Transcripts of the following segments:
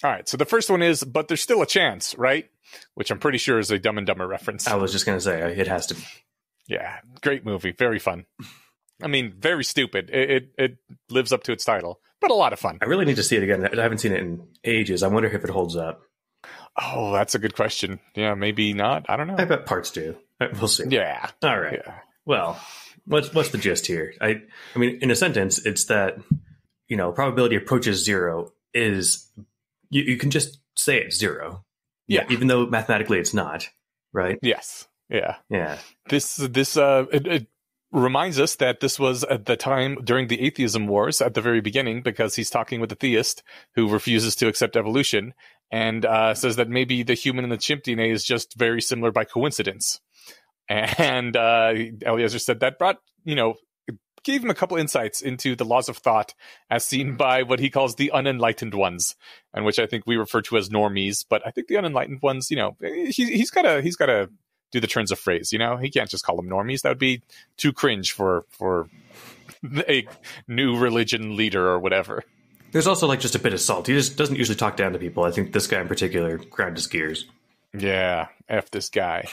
All right. So the first one is, but there's still a chance, right? Which I'm pretty sure is a Dumb and Dumber reference. I was just going to say, it has to be. Yeah. Great movie. Very fun. I mean, very stupid. It lives up to its title, but a lot of fun. I really need to see it again. I haven't seen it in ages. I wonder if it holds up. Oh, that's a good question. Yeah, maybe not. I don't know. I bet parts do. We'll see. Yeah. All right. Yeah. Well, what's the gist here? I mean, in a sentence, it's that, probability approaches zero is, you can just say it's zero. Yeah. Even though mathematically it's not, right? Yes. Yeah. Yeah. It reminds us that this was at the time during the atheism wars at the very beginning, because he's talking with a theist who refuses to accept evolution and says that maybe the human and the chimp DNA is just very similar by coincidence. And Eliezer said that brought, gave him a couple insights into the laws of thought as seen by what he calls the unenlightened ones, and which I think we refer to as normies. But I think the unenlightened ones, he's got to do the turns of phrase. He can't just call them normies. That would be too cringe for a new religion leader or whatever. There's also just a bit of salt. He just doesn't usually talk down to people. I think this guy in particular ground his gears. Yeah, F this guy.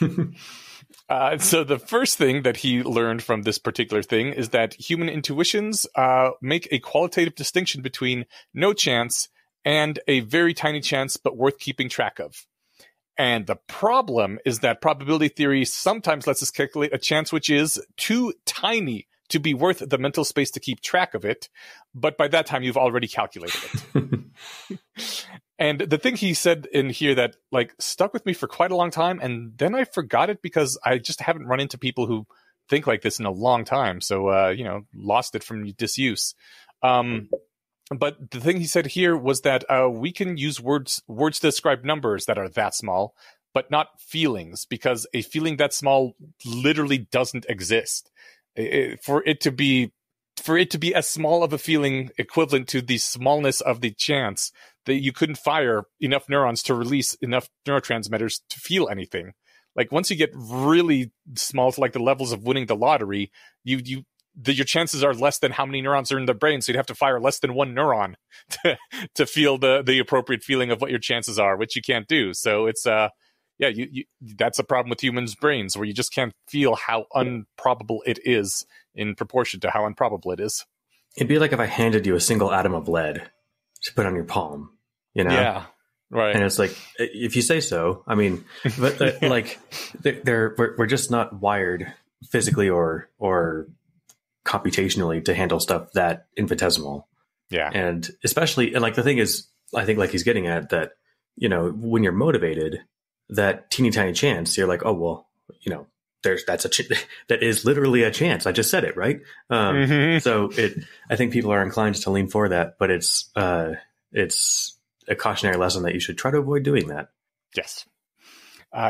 So the first thing that he learned from this particular thing is that human intuitions make a qualitative distinction between no chance and a very tiny chance but worth keeping track of. And the problem is that probability theory sometimes lets us calculate a chance which is too tiny to be worth the mental space to keep track of it. But by that time, you've already calculated it. And the thing he said in here that stuck with me for quite a long time, and then I forgot it because I just haven't run into people who think like this in a long time. So, lost it from disuse. But the thing he said here was that we can use words to describe numbers that are that small, but not feelings, because a feeling that small literally doesn't exist. For it to be as small of a feeling equivalent to the smallness of the chance that you couldn't fire enough neurons to release enough neurotransmitters to feel anything. Once you get really small to the levels of winning the lottery, your chances are less than how many neurons are in the brain. So you'd have to fire less than one neuron to feel the appropriate feeling of what your chances are, which you can't do. So it's, that's a problem with humans' brains, where you just can't feel how improbable it is in proportion to how improbable it is. It'd be like if I handed you a single atom of lead to put on your palm, Yeah, right. And it's if you say so, I mean, but we're just not wired physically or computationally to handle stuff that infinitesimal. Yeah. And especially, and the thing is, I think he's getting at that, when you're motivated, that teeny tiny chance, you're oh, well, that is literally a chance. I just said it, right? So I think people are inclined to lean for that, but it's a cautionary lesson that you should try to avoid doing that. Yes.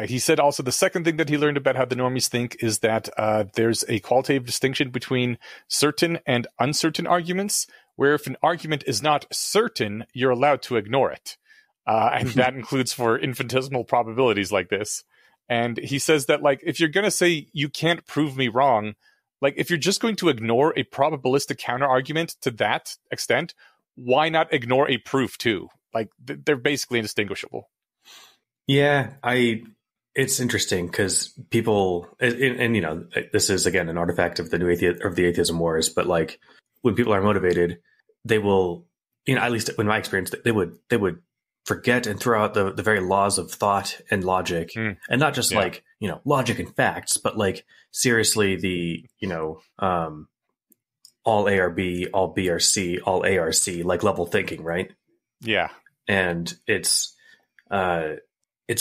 He said also the second thing that he learned about how the normies think is that there's a qualitative distinction between certain and uncertain arguments, where if an argument is not certain, you're allowed to ignore it. And that includes for infinitesimal probabilities like this. And he says that if you're going to say you can't prove me wrong, if you're just going to ignore a probabilistic counter argument to that extent, why not ignore a proof too? They're basically indistinguishable. Yeah, it's interesting because people, and this is again an artifact of the atheism wars, but when people are motivated, they will, at least in my experience, they would forget and throw out the very laws of thought and logic, and not just logic and facts, but seriously the all A are B, all B are C, all A are C, level thinking, right? Yeah, and it's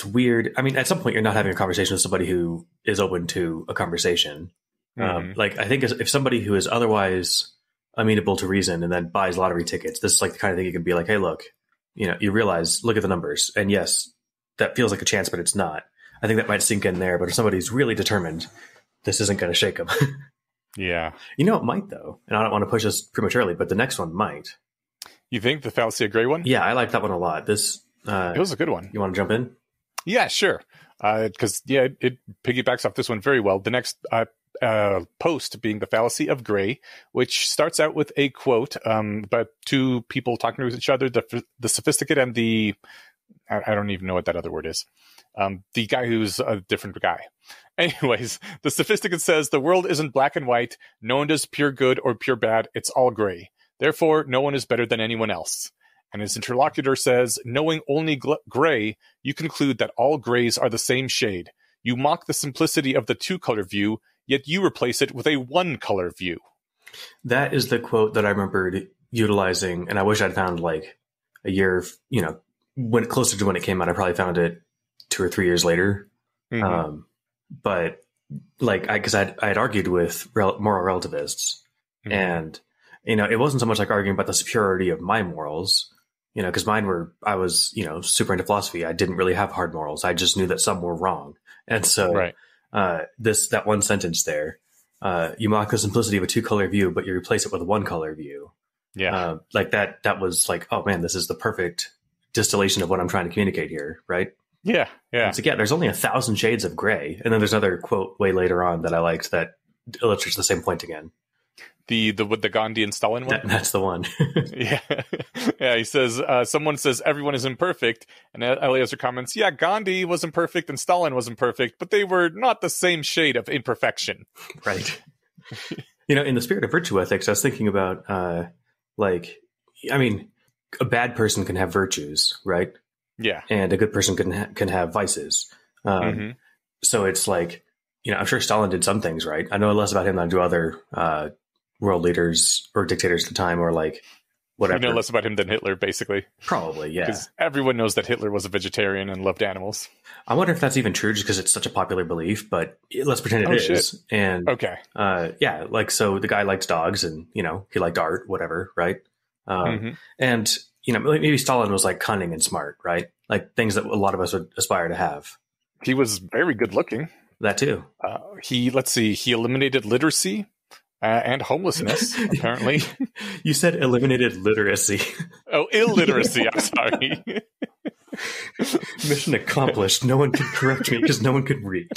weird. I mean, at some point, you're not having a conversation with somebody who is open to a conversation. I think if somebody who is otherwise amenable to reason and then buys lottery tickets, this is the kind of thing you can be hey, look, you realize, look at the numbers. And yes, that feels like a chance, but it's not. I think that might sink in there. But if somebody's really determined, this isn't going to shake them. Yeah. It might, though. And I don't want to push this prematurely, but the next one might. You think the Fallacy of Gray one? Yeah, I like that one a lot. It was a good one. You want to jump in? Yeah, sure. Because, it piggybacks off this one very well. The next post being the Fallacy of Gray, which starts out with a quote about two people talking to each other, the sophisticate and the, I don't even know what that other word is. The guy who's a different guy. Anyways, the sophisticate says, the world isn't black and white. No one does pure good or pure bad. It's all gray. Therefore, no one is better than anyone else. And his interlocutor says, knowing only gray, you conclude that all grays are the same shade. You mock the simplicity of the two-color view, yet you replace it with a one-color view. That is the quote that I remembered utilizing, and I wish I'd found like a year, when closer to when it came out. I probably found it 2 or 3 years later. Mm-hmm. But like, because I had argued with moral relativists, mm-hmm. and it wasn't so much like arguing about the superiority of my morals, because I was super into philosophy. I didn't really have hard morals. I just knew that some were wrong, and so right. That one sentence there, you mock the simplicity of a two-color view, but you replace it with a one-color view. Yeah, like that was like, oh man, this is the perfect distillation of what I'm trying to communicate here, right? Yeah. So yeah, there's only 1,000 shades of gray, and then there's another quote way later on that I liked that illustrates the same point again. The Gandhi and Stalin one? That's the one. Yeah. He says, someone says everyone is imperfect, and Eliezer comments, yeah, Gandhi was imperfect and Stalin was imperfect, but they were not the same shade of imperfection. Right. In the spirit of virtue ethics, I was thinking about, a bad person can have virtues, right? Yeah. And a good person can have vices. Mm-hmm. So it's like, I'm sure Stalin did some things right. I know less about him than I do other world leaders or dictators at the time, or like whatever. You know less about him than Hitler, basically. Probably, yeah. Because everyone knows that Hitler was a vegetarian and loved animals. I wonder if that's even true, just because it's such a popular belief. But let's pretend it is. Shit. And okay, yeah, like so the guy liked dogs, and he liked art, whatever, right? Mm-hmm. And maybe Stalin was like cunning and smart, right? Like things that a lot of us would aspire to have. He was very good looking. That too. He eliminated literacy and homelessness, apparently. You said eliminated literacy. Oh, illiteracy. I'm sorry. Mission accomplished. No one could correct me because no one could read.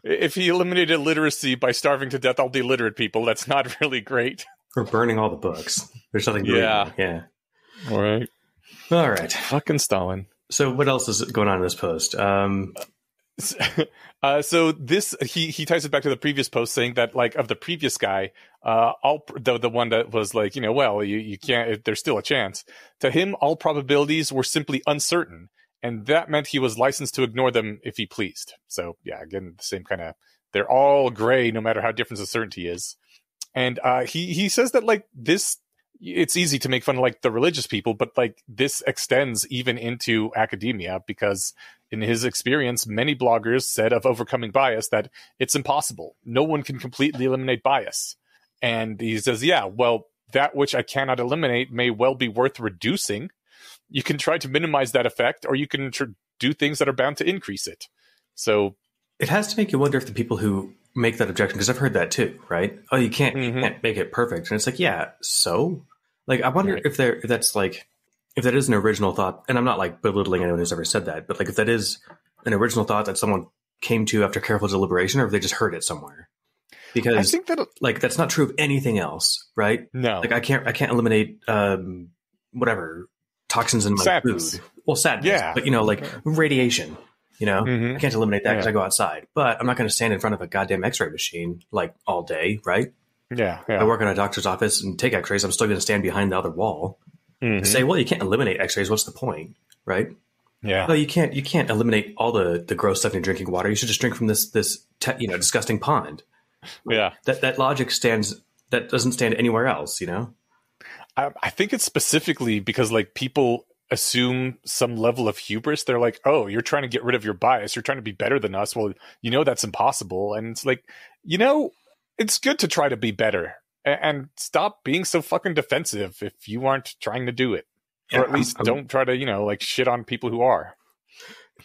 If he eliminated literacy by starving to death all the illiterate people, that's not really great. Or burning all the books. There's nothing to read. Yeah. All right. Fucking Stalin. So what else is going on in this post? So this he ties it back to the previous post, saying that like of the previous guy, the one that was like, you can't, there's still a chance. To him, all probabilities were simply uncertain, and that meant he was licensed to ignore them if he pleased. So yeah, again, the same kind of, they're all gray no matter how different the certainty is. And he says that like this, it's easy to make fun of like the religious people, but like this extends even into academia, because in his experience, many bloggers said of overcoming bias that it's impossible. No one can completely eliminate bias. And he says, yeah, well, that which I cannot eliminate may well be worth reducing. You can try to minimize that effect, or you can do things that are bound to increase it. So it has to make you wonder if the people who make that objection, because I've heard that too, right? Oh, you can't make it perfect. And it's like, yeah, so like, I wonder if that's like, if that is an original thought, and I'm not like belittling anyone who's ever said that, but like if that is an original thought that someone came to after careful deliberation, or if they just heard it somewhere. Because I think that like that's not true of anything else, right? No. Like I can't eliminate whatever toxins in my sadness. Food. Well, sadness. Yeah. But like radiation. I can't eliminate that because I go outside. But I'm not going to stand in front of a goddamn X-ray machine like all day, right? Yeah. I work in a doctor's office and take X-rays. I'm still going to stand behind the other wall and say, well, you can't eliminate X-rays. What's the point, right? Yeah. No, you can't eliminate all the gross stuff in your drinking water. You should just drink from this disgusting pond. Yeah. That logic stands. That doesn't stand anywhere else. I think it's specifically because like people assume some level of hubris. They're like, oh, you're trying to get rid of your bias. You're trying to be better than us. Well, that's impossible. And it's like, it's good to try to be better and stop being so fucking defensive if you aren't trying to do it. Or at least don't try to, like shit on people who are.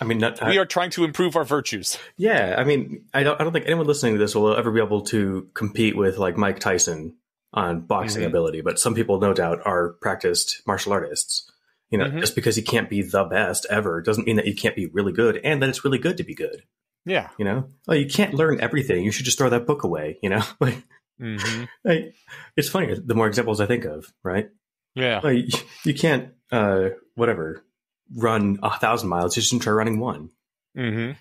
I mean, we are trying to improve our virtues. Yeah. I mean, I don't think anyone listening to this will ever be able to compete with like Mike Tyson on boxing ability, but some people no doubt are practiced martial artists. Just because you can't be the best ever doesn't mean that you can't be really good and that it's really good to be good. Yeah. You know, oh, you can't learn everything. You should just throw that book away. You know, Mm-hmm. it's funny. The more examples I think of, right? Yeah. Like, you can't, whatever, run 1,000 miles. You shouldn't try running one. Mm-hmm.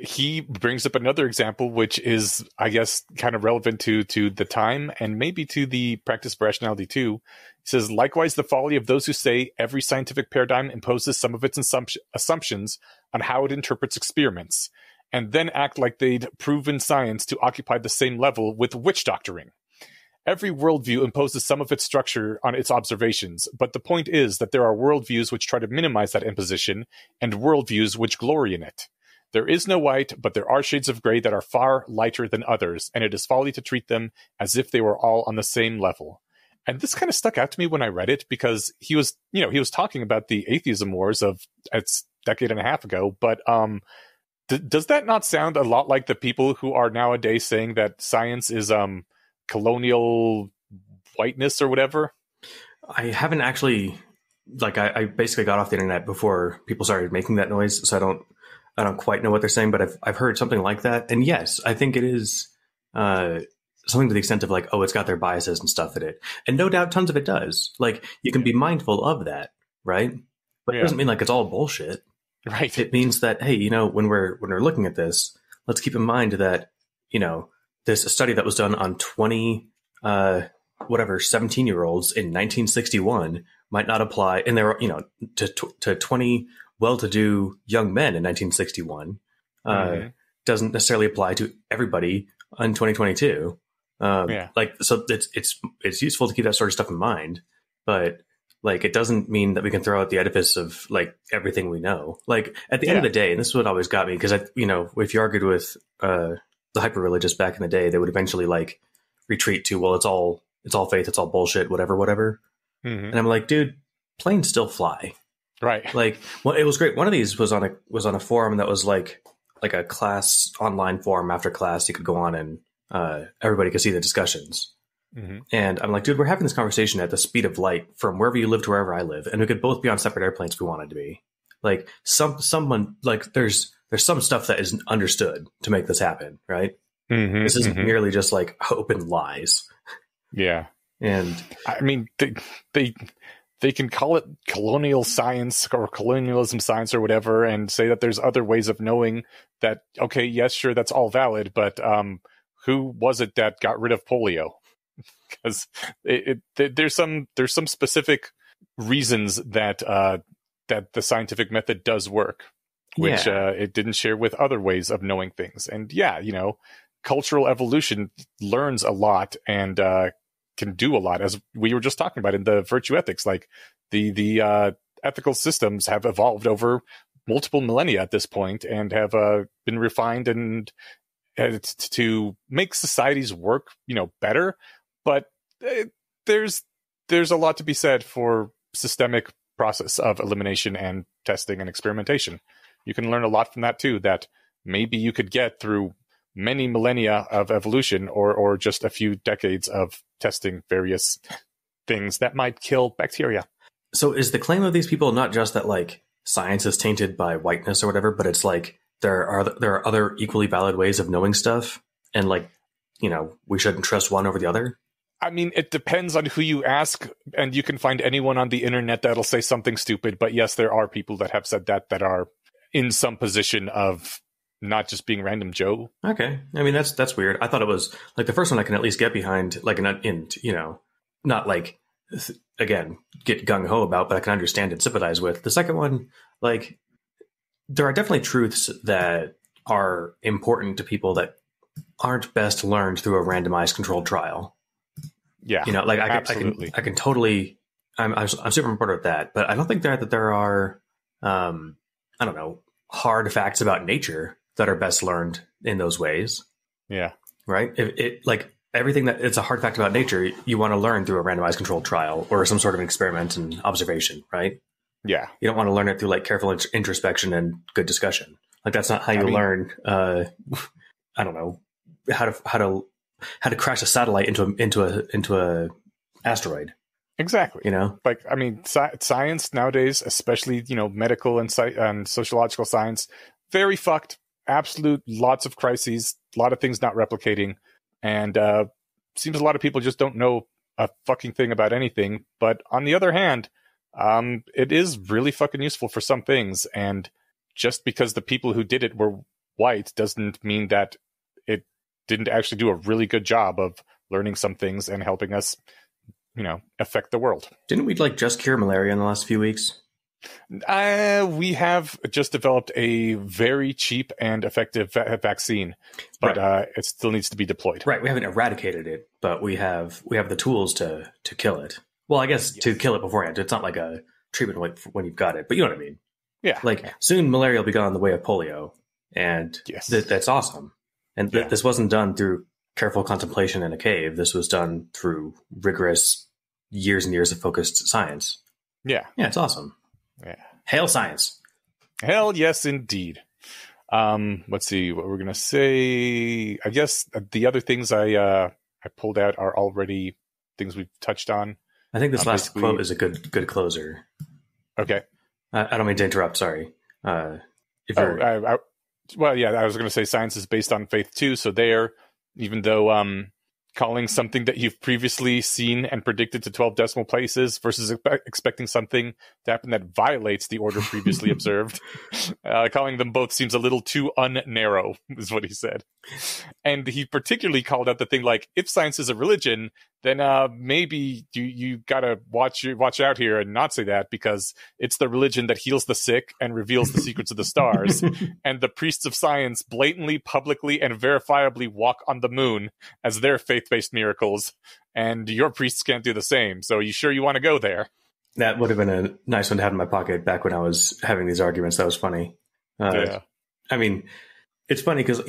He brings up another example, which is, I guess, kind of relevant to the time and maybe to the practice of rationality too. He says, likewise, the folly of those who say every scientific paradigm imposes some of its assumptions on how it interprets experiments, and then act like they'd proven science to occupy the same level with witch doctoring. Every worldview imposes some of its structure on its observations, but the point is that there are worldviews which try to minimize that imposition, and worldviews which glory in it. There is no white, but there are shades of gray that are far lighter than others, and it is folly to treat them as if they were all on the same level. And this kind of stuck out to me when I read it, because he was talking about the atheism wars of it's decade and a half ago, but does that not sound a lot like the people who are nowadays saying that science is colonial whiteness or whatever? I haven't actually, like, I basically got off the internet before people started making that noise, so I don't quite know what they're saying, but I've heard something like that. And yes, I think it is something to the extent of like, oh, it's got their biases and stuff in it. And no doubt tons of it does. Like, you can be mindful of that, right? But it doesn't mean like it's all bullshit. Right. It means that, hey, you know, when we're looking at this, let's keep in mind that, you know, there's a study that was done on 20 17-year-olds in 1961 might not apply, and there are, you know, to 20 well-to-do young men in 1961 doesn't necessarily apply to everybody in 2022. Like, so it's useful to keep that sort of stuff in mind, but like, it doesn't mean that we can throw out the edifice of like everything we know. Like, at the end of the day, and this is what always got me, because you know, if you argued with the hyper-religious back in the day, they would eventually like retreat to, well, it's all faith, it's all bullshit, whatever. And I'm like, dude, planes still fly. Right. Like, well, it was great. One of these was on a forum that was like a class online forum after class. You could go on and everybody could see the discussions. And I'm like, dude, we're having this conversation at the speed of light from wherever you live to wherever I live, and we could both be on separate airplanes if we wanted to be. Like, someone like there's some stuff that is understood to make this happen, right? This isn't merely just like hope and lies. Yeah. And I mean, they can call it colonial science or colonialism science or whatever, and say that there's other ways of knowing that. Okay, yes, sure, that's all valid, but who was it that got rid of polio? Because there's some specific reasons that that the scientific method does work, which it didn't share with other ways of knowing things. And you know, cultural evolution learns a lot and can do a lot, as we were just talking about in the virtue ethics. Like, the ethical systems have evolved over multiple millennia at this point, and have been refined and to make societies work, you know, better. But there's a lot to be said for systemic process of elimination and testing and experimentation. You can learn a lot from that too, that maybe you could get through many millennia of evolution, or just a few decades of testing various things that might kill bacteria. So is the claim of these people not just that like science is tainted by whiteness or whatever, but it's like there are other equally valid ways of knowing stuff, and like, you know, we shouldn't trust one over the other? I mean, it depends on who you ask, and you can find anyone on the internet that'll say something stupid. But yes, there are people that have said that are in some position of not just being random Joe. Okay. I mean, that's weird. I thought it was like the first one I can at least get behind, like, in you know, not like, again, get gung-ho about, but I can understand and sympathize with. The second one, like, there are definitely truths that are important to people that aren't best learned through a randomized controlled trial. Yeah, you know, like, I can totally, I'm super important with that, but I don't think that there are, I don't know, hard facts about nature that are best learned in those ways. Yeah. Right. If it, like, everything that it's a hard fact about nature, you want to learn through a randomized controlled trial or some sort of experiment and observation. Right. Yeah. You don't want to learn it through like careful introspection and good discussion. Like, that's not how you learn. I don't know, how to crash a satellite into a asteroid. Exactly. You know, like, I mean, science nowadays, especially, you know, medical and sociological science, very fucked. absolute lots of crises, a lot of things not replicating, and seems a lot of people just don't know a fucking thing about anything. But on the other hand, it is really fucking useful for some things, and just because the people who did it were white doesn't mean that it didn't actually do a really good job of learning some things and helping us, affect the world. Didn't we just cure malaria in the last few weeks? We have just developed a very cheap and effective vaccine, but it still needs to be deployed. Right, we haven't eradicated it, but we have the tools to kill it. Well, I guess to kill it beforehand. It's not like a treatment when you've got it, but you know what I mean. Yeah. Soon malaria will be gone the way of polio, and that's awesome. And this wasn't done through careful contemplation in a cave. This was done through rigorous years and years of focused science. Yeah. Yeah, it's awesome. Yeah. Hail science. Hell yes, indeed. Let's see what we're going to say. I guess the other things I pulled out are already things we've touched on. I think this last quote is a good closer. Okay. I don't mean to interrupt. Sorry. I was going to say science is based on faith too. So there, even though calling something that you've previously seen and predicted to 12 decimal places versus expecting something to happen that violates the order previously observed, calling them both seems a little too unnarrow, is what he said. And he particularly called out the thing if science is a religion, then maybe you gotta watch out here and not say that, because it's the religion that heals the sick and reveals the secrets of the stars. And the priests of science blatantly, publicly, and verifiably walk on the moon as their faith-based miracles. And your priests can't do the same. So you sure you want to go there? That would have been a nice one to have in my pocket back when I was having these arguments. That was funny. I mean, it's funny because,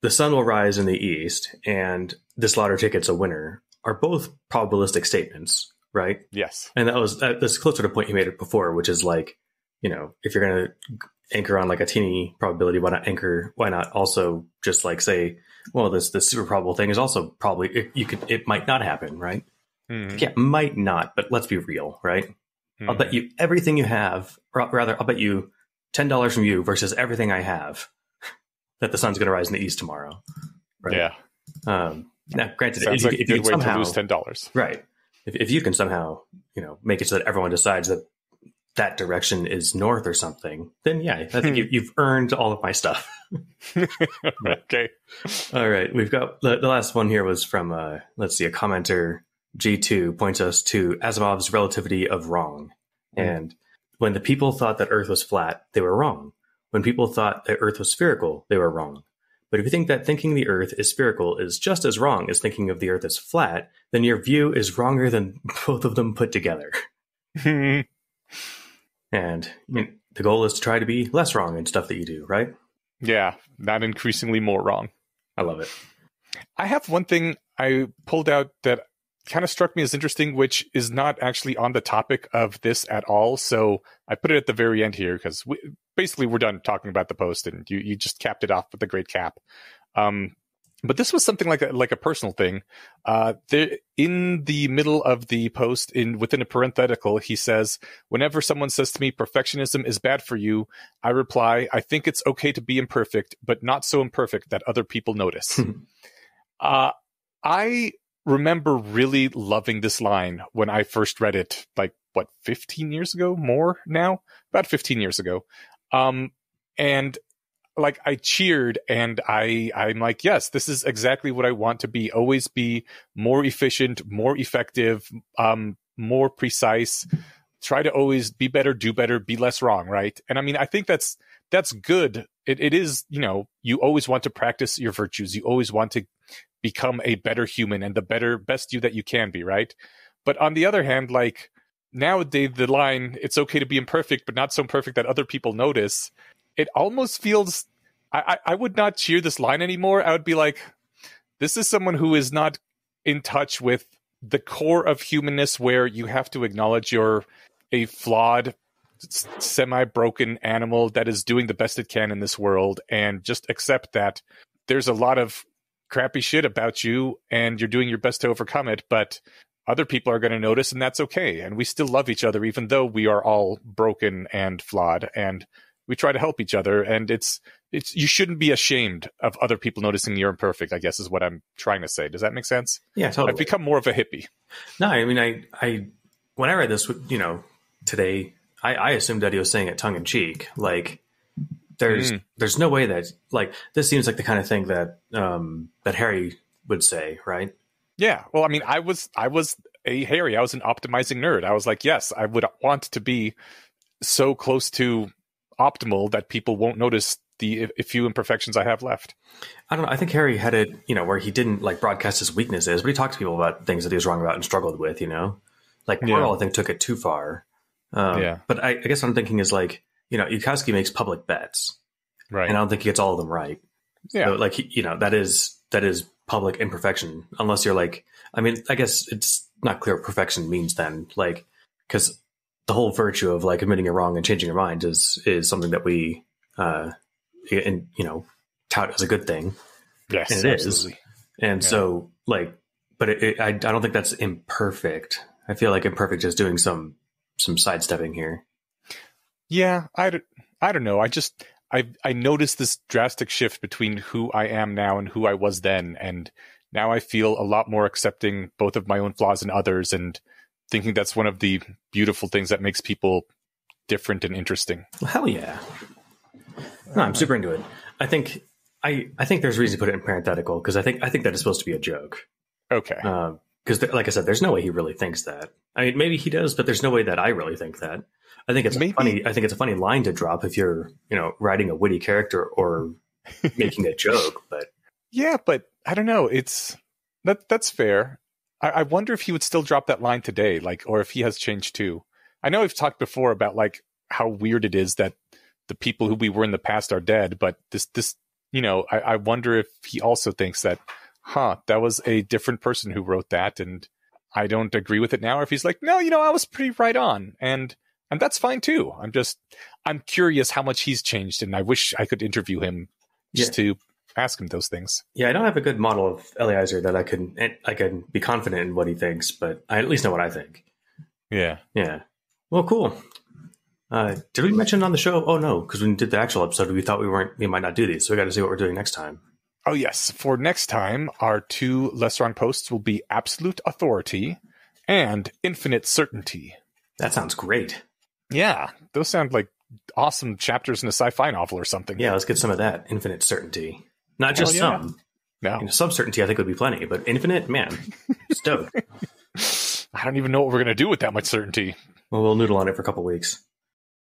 the sun will rise in the east and this lottery ticket's a winner are both probabilistic statements, right? Yes. And that's closer to the point you made it before, which is if you're going to anchor on a teeny probability, why not also just say, well, this super probable thing is also probably, it might not happen, right? Mm-hmm. Yeah, might not, but let's be real, right? Mm-hmm. I'll bet you everything you have, or rather, I'll bet you $10 from you versus everything I have that the sun's going to rise in the east tomorrow. Right? Yeah. Now, granted, sounds if a you good way somehow, to lose $10. Right. If you can somehow, make it so that everyone decides that direction is north or something, then I think you've earned all of my stuff. Okay. All right. We've got the last one here was from, a commenter, G2 points us to Asimov's relativity of wrong. And when the people thought that Earth was flat, they were wrong. When people thought that Earth was spherical, they were wrong. But if you think that thinking the Earth is spherical is just as wrong as thinking of the Earth as flat, then your view is wronger than both of them put together. And the goal is to try to be less wrong in stuff that you do, right? Yeah, not increasingly more wrong. I love it. I have one thing I pulled out that kind of struck me as interesting, which is not actually on the topic of this at all. So I put it at the very end here because basically we're done talking about the post and you just capped it off with a great cap. But this was something like a personal thing. In the middle of the post, within a parenthetical, he says, "Whenever someone says to me, perfectionism is bad for you, I reply, I think it's okay to be imperfect, but not so imperfect that other people notice." I remember really loving this line when I first read it, 15 years ago? More now? About 15 years ago. And I cheered and I'm like, yes, this is exactly what I want to be. Always be more efficient, more effective, more precise. Try to always be better, do better, be less wrong, right? And I mean, I think that's good. It is, you always want to practice your virtues. You always want to become a better human and the best you that you can be, right? But on the other hand, nowadays the line, it's okay to be imperfect, but not so imperfect that other people notice. It almost feels, I would not cheer this line anymore. I would be like, this is someone who is not in touch with the core of humanness, where you have to acknowledge you're a flawed, semi-broken animal that is doing the best it can in this world, and just accept that there's a lot of crappy shit about you and you're doing your best to overcome it, but other people are going to notice, and that's okay. And we still love each other, even though we are all broken and flawed. And we try to help each other, and it's you shouldn't be ashamed of other people noticing you're imperfect, I guess is what I'm trying to say. Does that make sense? Yeah, totally. I've become more of a hippie. No, I mean, I when I read this, today, I assumed that he was saying it tongue in cheek. Like, there's no way that, like, this seems like the kind of thing that that Harry would say, right? Yeah. Well, I mean, I was a Harry. I was an optimizing nerd. I was like, yes, I would want to be so close to optimal that people won't notice the few imperfections I have left. I don't know. I think Harry had it, where he didn't like broadcast his weaknesses, but he talked to people about things that he was wrong about and struggled with, Like Quirrell, I think, took it too far. But I guess what I'm thinking is, like, Yudkowsky makes public bets, right? And I don't think he gets all of them right. Yeah, so, like, that is public imperfection, unless you're like, I mean, I guess it's not clear what perfection means then, like, because the whole virtue of, like, admitting you're wrong and changing your mind is something that we tout as a good thing. Yes, and it absolutely. is. And so, like, but I don't think that's imperfect. I feel like imperfect is doing some sidestepping here. Yeah, I don't know. I noticed this drastic shift between who I am now and who I was then, and now I feel a lot more accepting both of my own flaws and others, and thinking that's one of the beautiful things that makes people different and interesting. Well, hell yeah! No, I'm super into it. I think there's reason to put it in parenthetical, because I think that it's supposed to be a joke. Okay. Because, like I said, there's no way he really thinks that. I mean, maybe he does, but there's no way that I really think that. I think it's funny. I think it's a funny line to drop if you're, writing a witty character or making a joke. But yeah, but I don't know. That's fair. I wonder if he would still drop that line today, like, or if he has changed too. I know we've talked before about, like, how weird it is that the people who we were in the past are dead, but this, I wonder if he also thinks that, that was a different person who wrote that, and I don't agree with it now. Or if he's like, no, I was pretty right on, and that's fine too. I'm curious how much he's changed, and I wish I could interview him just to ask him those things. Yeah, I don't have a good model of Eliezer that I can be confident in what he thinks, but I at least know what I think. Yeah. Well, cool. Did we mention on the show? Oh no, because when we did the actual episode, we thought we might not do these, so we got to see what we're doing next time. Oh yes, for next time, our 2 LessWrong posts will be Absolute Authority and Infinite Certainty. That sounds great. Yeah, those sound like awesome chapters in a sci-fi novel or something. Yeah, let's get some of that. Infinite certainty. Not just some. No. Some certainty I think would be plenty, but infinite, man, stoked. I don't even know what we're going to do with that much certainty. Well, we'll noodle on it for a couple weeks.